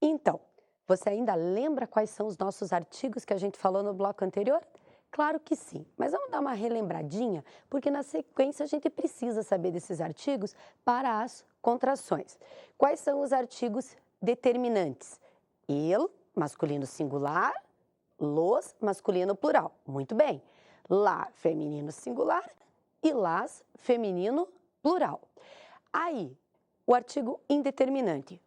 Então, você ainda lembra quais são os nossos artigos que a gente falou no bloco anterior? Claro que sim, mas vamos dar uma relembradinha, porque na sequência a gente precisa saber desses artigos para as contrações. Quais são os artigos determinantes? El, masculino singular, los, masculino plural. Muito bem. Lá, feminino singular e las, feminino plural. Aí, o artigo indeterminante.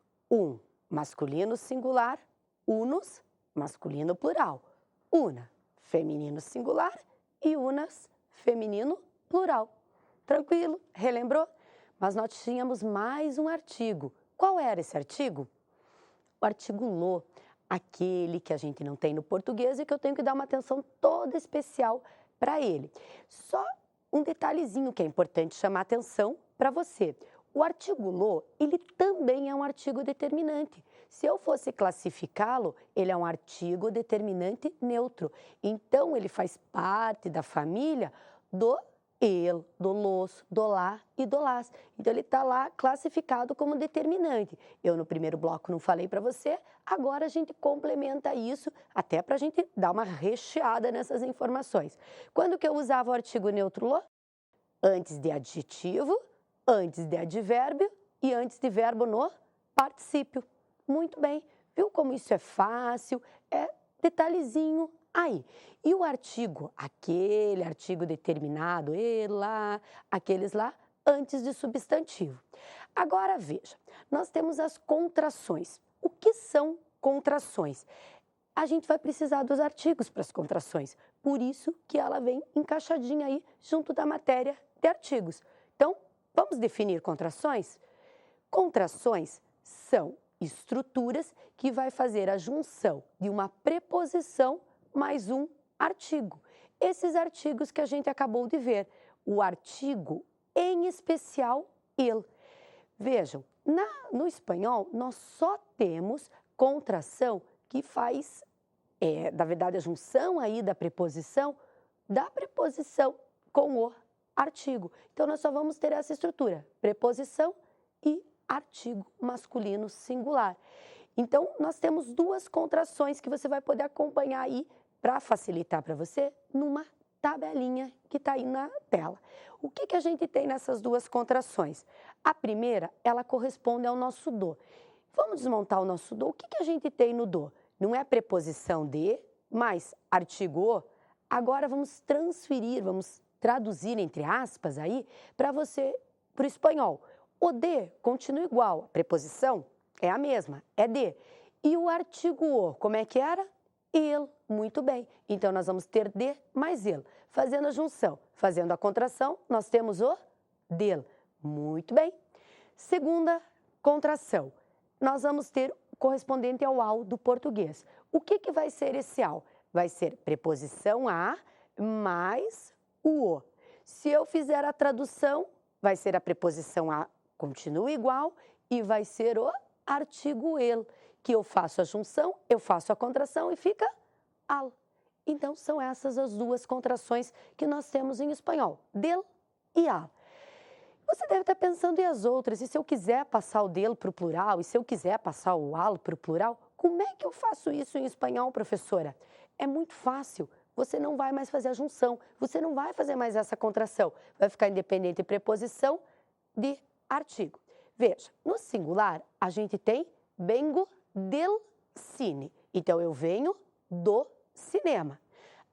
Masculino singular, unus, masculino plural. Una, feminino singular e unas, feminino plural. Tranquilo? Relembrou? Mas nós tínhamos mais um artigo. Qual era esse artigo? O artigo lo, aquele que a gente não tem no português e que eu tenho que dar uma atenção toda especial para ele. Só um detalhezinho que é importante chamar atenção para você. O artigo lo, ele também é um artigo determinante. Se eu fosse classificá-lo, ele é um artigo determinante neutro. Então, ele faz parte da família do el, do los, do lá e do las. Então, ele está lá classificado como determinante. Eu, no primeiro bloco, não falei para você, agora a gente complementa isso, até para a gente dar uma recheada nessas informações. Quando que eu usava o artigo neutro lo? Antes de adjetivo, antes de advérbio e antes de verbo no particípio. Muito bem, viu como isso é fácil? É detalhezinho aí. E o artigo, aquele artigo determinado, e lá, aqueles lá, antes de substantivo. Agora veja, nós temos as contrações. O que são contrações? A gente vai precisar dos artigos para as contrações, por isso que ela vem encaixadinha aí junto da matéria de artigos. Então, vamos definir contrações? Contrações são estruturas que vai fazer a junção de uma preposição mais um artigo. Esses artigos que a gente acabou de ver, o artigo em especial el. Vejam, no espanhol nós só temos contração que faz, na verdade, a junção aí da preposição com o artigo. Então, nós só vamos ter essa estrutura, preposição e artigo masculino singular. Então, nós temos duas contrações que você vai poder acompanhar aí para facilitar para você numa tabelinha que está aí na tela. O que a gente tem nessas duas contrações? A primeira, ela corresponde ao nosso do. Vamos desmontar o nosso do. O que a gente tem no do? Não é preposição de, mais artigo o. Agora vamos transferir, vamos traduzir entre aspas aí para você, para o espanhol. O de continua igual, a preposição é a mesma, é de. E o artigo o, como é que era? El, muito bem. Então, nós vamos ter de mais el. Fazendo a junção, fazendo a contração, nós temos o del. Muito bem. Segunda contração, nós vamos ter correspondente ao al do português. O que vai ser esse al? Vai ser preposição a mais o. Se eu fizer a tradução, vai ser a preposição a continua igual e vai ser o artigo el, que eu faço a junção, eu faço a contração e fica al. Então, são essas as duas contrações que nós temos em espanhol, del e al. Você deve estar pensando, e as outras? E se eu quiser passar o del para o plural? E se eu quiser passar o al para o plural? Como é que eu faço isso em espanhol, professora? É muito fácil. Você não vai mais fazer a junção, você não vai fazer mais essa contração. Vai ficar independente de preposição de artigo. Veja, no singular, a gente tem vengo del cine. Então, eu venho do cinema.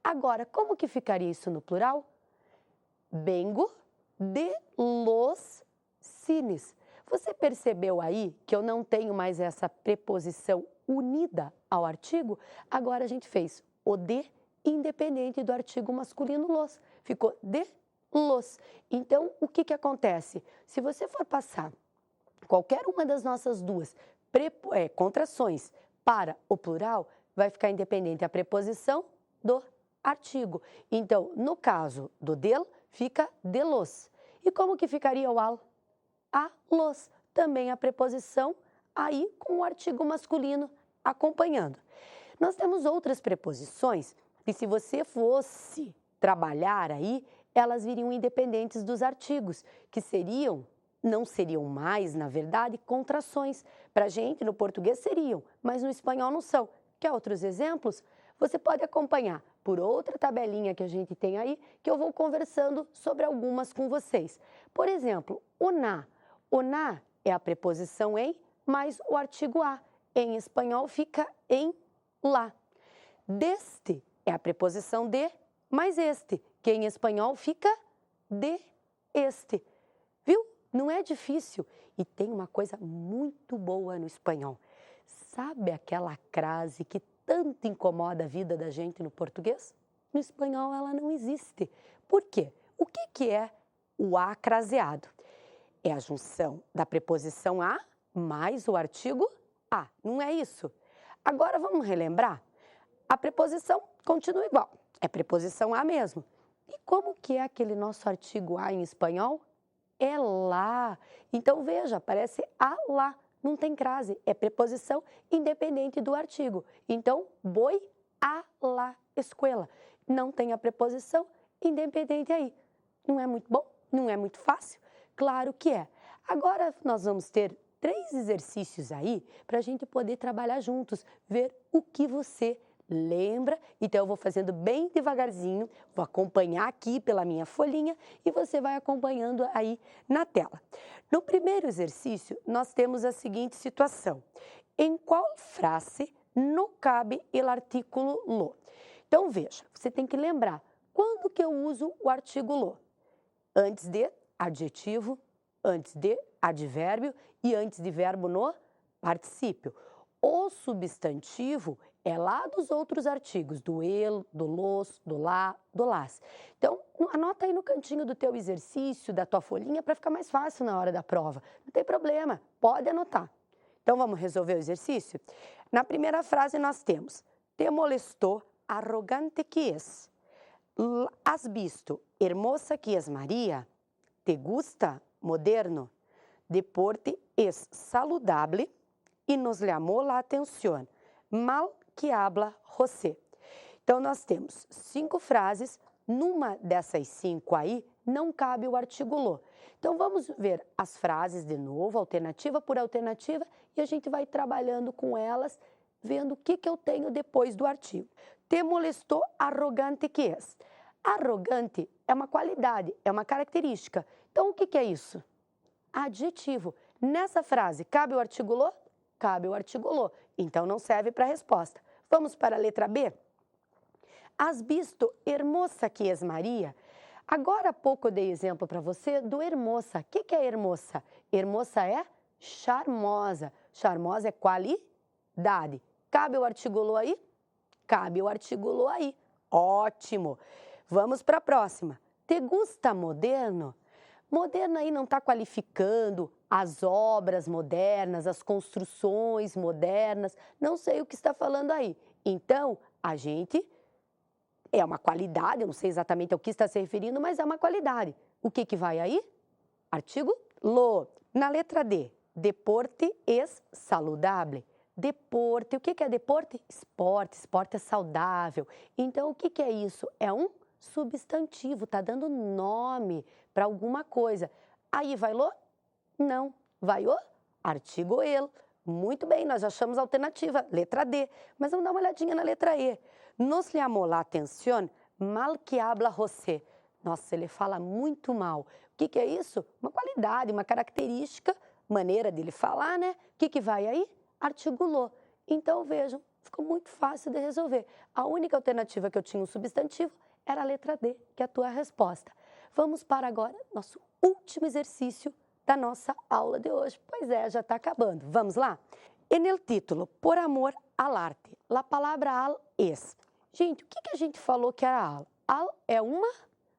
Agora, como que ficaria isso no plural? Vengo de los cines. Você percebeu aí que eu não tenho mais essa preposição unida ao artigo? Agora a gente fez o de independente do artigo masculino los. Ficou de los. Então, o que acontece? Se você for passar qualquer uma das nossas duas contrações para o plural, vai ficar independente a preposição do artigo. Então, no caso do del, fica de los. E como que ficaria o al? A los. Também a preposição aí com o artigo masculino acompanhando. Nós temos outras preposições que, se você fosse trabalhar aí, elas viriam independentes dos artigos, que seriam não seriam mais, na verdade, contrações. Para a gente, no português seriam, mas no espanhol não são. Quer outros exemplos? Você pode acompanhar por outra tabelinha que a gente tem aí, que eu vou conversando sobre algumas com vocês. Por exemplo, o na. O na é a preposição em mais o artigo a. Em espanhol fica em lá. Deste é a preposição de mais este, que em espanhol fica de este. Viu? Não é difícil. E tem uma coisa muito boa no espanhol. Sabe aquela crase que tanto incomoda a vida da gente no português? No espanhol ela não existe. Por quê? O que é o a craseado? É a junção da preposição a mais o artigo a. Não é isso? Agora vamos relembrar? A preposição continua igual. É preposição a mesmo. E como que é aquele nosso artigo a em espanhol? É lá. Então, veja, aparece a lá. Não tem crase, é preposição independente do artigo. Então, voy a la escuela. Não tem a preposição independente aí. Não é muito bom? Não é muito fácil? Claro que é. Agora, nós vamos ter 3 exercícios aí para a gente poder trabalhar juntos, ver o que você lembra. Então, eu vou fazendo bem devagarzinho, vou acompanhar aqui pela minha folhinha e você vai acompanhando aí na tela. No primeiro exercício, nós temos a seguinte situação. Em qual frase não cabe o artículo lo? Então, veja, você tem que lembrar, quando que eu uso o artigo lo? Antes de adjetivo, antes de advérbio e antes de verbo no particípio. O substantivo é lá dos outros artigos, do el, do los, do lá, do las. Então, anota aí no cantinho do teu exercício, da tua folhinha, para ficar mais fácil na hora da prova. Não tem problema, pode anotar. Então, vamos resolver o exercício? Na primeira frase nós temos, te molestou, arrogante que es. Has visto, hermosa que es María. Te gusta, moderno. Deporte es saludable e nos llamó la atención. Mal que habla José. Então, nós temos 5 frases. Numa dessas 5 aí, não cabe o artigo lo. Então, vamos ver as frases de novo, alternativa por alternativa, e a gente vai trabalhando com elas, vendo o que eu tenho depois do artigo. Te molestou, arrogante que és. Arrogante é uma qualidade, é uma característica. Então, o que é isso? Adjetivo. Nessa frase, cabe o artigo lo? Cabe o artigo lo. Então, não serve para a resposta. Vamos para a letra B? Has visto, hermosa que es María? Agora há pouco eu dei exemplo para você do hermosa. O que é hermosa? Hermosa é charmosa. Charmosa é qualidade. Cabe o artigo lo aí? Cabe o artigo lo aí. Ótimo. Vamos para a próxima. Te gusta moderno? Moderno aí não está qualificando as obras modernas, as construções modernas, não sei o que está falando aí. Então, a gente é uma qualidade, eu não sei exatamente ao que está se referindo, mas é uma qualidade. O que vai aí? Artigo lo. Na letra D, deporte es saludable. Deporte, o que é deporte? Esporte, esporte é saudável. Então, o que é isso? É um substantivo, está dando nome para alguma coisa. Aí vai lo? Não. Vai o artigo el. Muito bem, nós já achamos a alternativa, letra D. Mas vamos dar uma olhadinha na letra E. Nos llamó la atención, mal que habla José. Nossa, ele fala muito mal. O que é isso? Uma qualidade, uma característica, maneira dele falar, né? O que vai aí? Artigo lo. Então, vejam, ficou muito fácil de resolver. A única alternativa que eu tinha um substantivo era a letra D, que é a tua resposta. Vamos para agora nosso último exercício da nossa aula de hoje. Pois é, já está acabando. Vamos lá? En el título, por amor al arte, la palavra al es. Gente, o que a gente falou que era al? Al é uma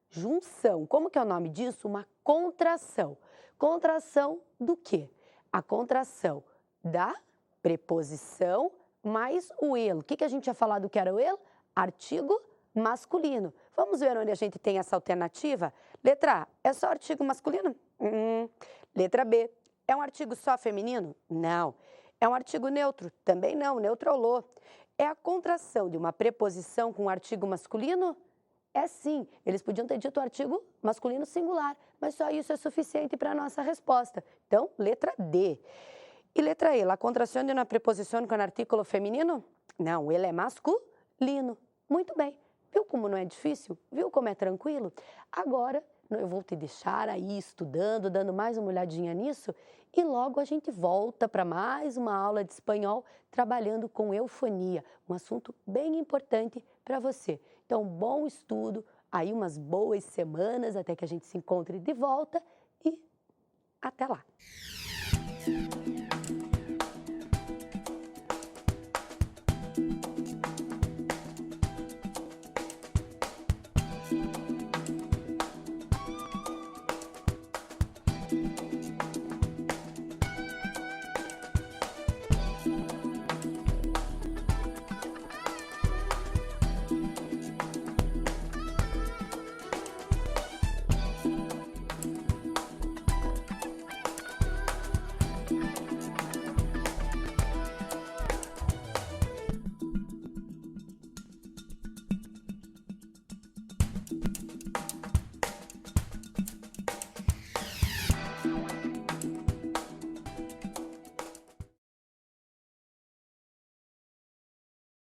junção. Como que é o nome disso? Uma contração. Contração do quê? A contração da preposição mais o el. O que a gente tinha falado que era o el? Artigo masculino. Vamos ver onde a gente tem essa alternativa? Letra A, é só artigo masculino? Letra B, é um artigo só feminino? Não. É um artigo neutro? Também não, neutro é o lo. É a contração de uma preposição com artigo masculino? É sim, eles podiam ter dito o artigo masculino singular, mas só isso é suficiente para a nossa resposta. Então, letra D. E letra E, la contracción de una preposición con artículo feminino? Não, ele é masculino. Muito bem. Viu como não é difícil? Viu como é tranquilo? Agora, eu vou te deixar aí estudando, dando mais uma olhadinha nisso, e logo a gente volta para mais uma aula de espanhol trabalhando com eufonia, um assunto bem importante para você. Então, bom estudo, aí umas boas semanas até que a gente se encontre de volta e até lá!